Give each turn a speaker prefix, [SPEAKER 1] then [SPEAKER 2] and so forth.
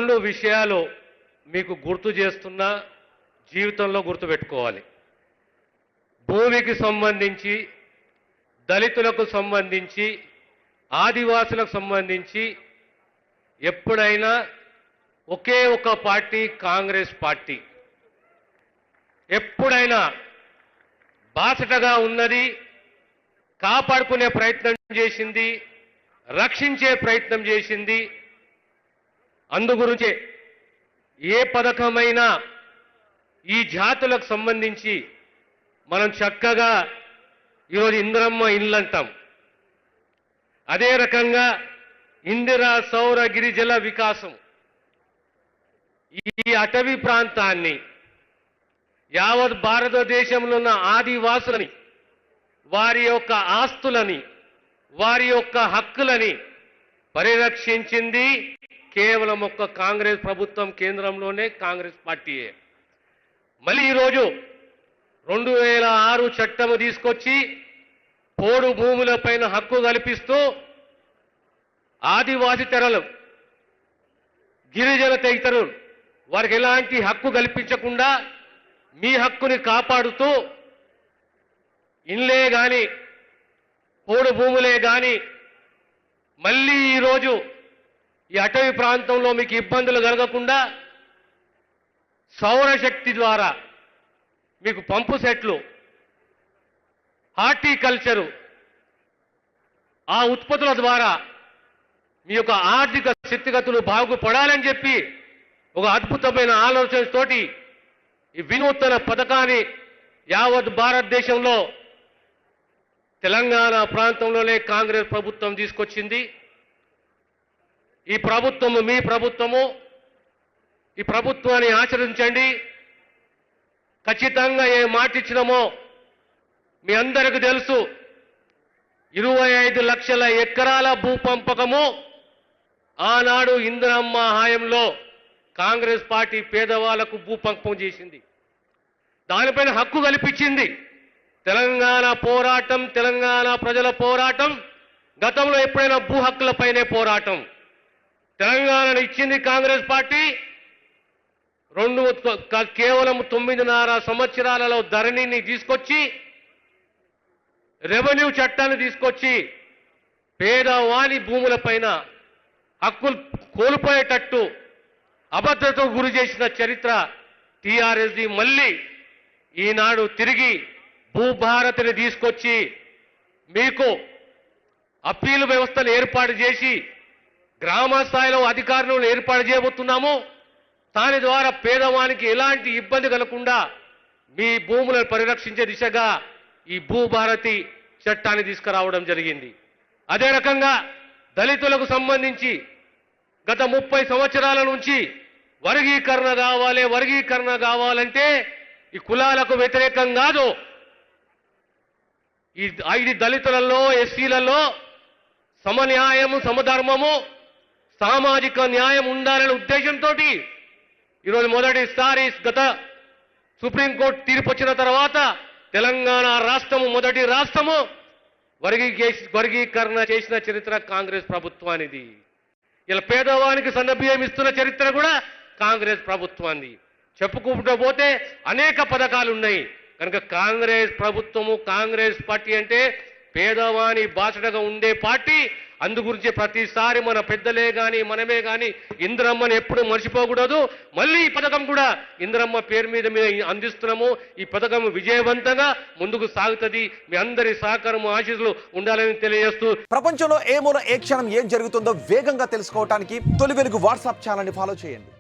[SPEAKER 1] రెండు విషయాలు మీకు గుర్తు చేస్తున్నా, జీవితంలో గుర్తుపెట్టుకోవాలి. భూమికి సంబంధించి, దళితులకు సంబంధించి, ఆదివాసులకు సంబంధించి ఎప్పుడైనా ఒకే ఒక పార్టీ కాంగ్రెస్ పార్టీ. ఎప్పుడైనా బాసటగా ఉన్నది, కాపాడుకునే ప్రయత్నం చేసింది, రక్షించే ప్రయత్నం చేసింది. అందుగురించే ఏ పథకమైనా ఈ జాతులకు సంబంధించి మనం చక్కగా ఈరోజు ఇందిరమ్మ ఇల్లు అంటాం. అదే రకంగా ఇందిరా సౌర గిరిజల వికాసం ఈ అటవీ ప్రాంతాన్ని, యావత్ భారతదేశంలో ఉన్న ఆదివాసులని, వారి యొక్క ఆస్తులని, వారి యొక్క హక్కులని పరిరక్షించింది కేవలం ఒక్క కాంగ్రెస్ ప్రభుత్వం, కేంద్రంలోనే కాంగ్రెస్ పార్టీయే. మళ్ళీ ఈరోజు 2006 చట్టము తీసుకొచ్చి పోడు భూములపైన హక్కు కల్పిస్తూ ఆదివాసి తెరలు, గిరిజన ఇతరులు వారికి ఎలాంటి హక్కు కల్పించకుండా మీ హక్కుని కాపాడుతూ ఇన్లే గాని, పోడు భూములే గాని, మళ్ళీ ఈరోజు ఈ అటవీ ప్రాంతంలో మీకు ఇబ్బందులు కలగకుండా సౌరశక్తి ద్వారా మీకు పంపు సెట్లు, హార్టికల్చరు, ఆ ఉత్పత్తుల ద్వారా మీ యొక్క ఆర్థిక స్థితిగతులు బాగుపడాలని చెప్పి ఒక అద్భుతమైన ఆలోచనతోటి ఈ వినూత్న పథకాన్ని యావత్ భారతదేశంలో తెలంగాణ ప్రాంతంలోనే కాంగ్రెస్ ప్రభుత్వం తీసుకొచ్చింది. ఈ ప్రభుత్వము మీ ప్రభుత్వము. ఈ ప్రభుత్వాన్ని ఆచరించండి. ఖచ్చితంగా ఏ మాట ఇచ్చినామో మీ అందరికీ తెలుసు. 25 లక్షల ఎకరాల భూ పంపకము ఆనాడు ఇందిరమ్మ హయాంలో కాంగ్రెస్ పార్టీ పేదవాళ్లకు భూ పంపకం చేసింది. దానిపైన హక్కు కల్పించింది. తెలంగాణ పోరాటం, తెలంగాణ ప్రజల పోరాటం గతంలో ఎప్పుడైనా భూ హక్కులపైనే పోరాటం. తెలంగాణను ఇచ్చింది కాంగ్రెస్ పార్టీ. కేవలం 9.5 సంవత్సరాలలో ధరణిని తీసుకొచ్చి, రెవెన్యూ చట్టాన్ని తీసుకొచ్చి పేదవాని భూములపైన హక్కులు కోల్పోయేటట్టు అభద్రతకు గురి చేసిన చరిత్ర టీఆర్ఎస్ది. మళ్ళీ ఈనాడు తిరిగి భూభారతిని తీసుకొచ్చి మీకు అప్పీలు వ్యవస్థను ఏర్పాటు చేసి గ్రామ స్థాయిలో అధికారులను ఏర్పాటు చేయబోతున్నాము. దాని ద్వారా పేదవానికి ఎలాంటి ఇబ్బంది కలగకుండా మీ భూములను పరిరక్షించే దిశగా ఈ భూభారతి చట్టాన్ని తీసుకురావడం జరిగింది. అదే రకంగా దళితులకు సంబంధించి గత 30 సంవత్సరాల నుంచి వర్గీకరణ కావాలంటే ఈ కులాలకు వ్యతిరేకం కాదు. ఇది దళితులలో, ఎస్సీలలో సమన్యాయము, సమధర్మము, సామాజిక న్యాయం ఉండాలనే ఉద్దేశంతో ఈరోజు మొదటిసారి గత సుప్రీంకోర్టు తీర్పు వచ్చిన తర్వాత తెలంగాణ రాష్ట్రము మొదటి రాష్ట్రము వర్గీకరణ చేసిన చరిత్ర కాంగ్రెస్ ప్రభుత్వానిది. ఇలా పేదవానికి సన్నబియ్యం ఇస్తున్న చరిత్ర కూడా కాంగ్రెస్ ప్రభుత్వాన్ని. చెప్పుకుంటూ పోతే అనేక పథకాలు ఉన్నాయి. కనుక కాంగ్రెస్ ప్రభుత్వము, కాంగ్రెస్ పార్టీ అంటే పేదవాని బాసటగా ఉండే పార్టీ. అందుగురించి ప్రతిసారి మన పెద్దలే కానీ మనమే కానీ ఇందిరమ్మని ఎప్పుడు మర్చిపోకూడదు. మళ్ళీ ఈ పథకం కూడా ఇందిరమ్మ పేరు మీద అందిస్తున్నాము. ఈ పథకం విజయవంతంగా ముందుకు సాగుతుంది. మీ అందరి సహకారము, ఆశీస్సులు ఉండాలని తెలియజేస్తూ,
[SPEAKER 2] ప్రపంచంలో ఏ మూల ఏ క్షణం ఏం జరుగుతుందో వేగంగా తెలుసుకోవడానికి తొలి వెలుగు వాట్సాప్ ఛానల్ని ఫాలో చేయండి.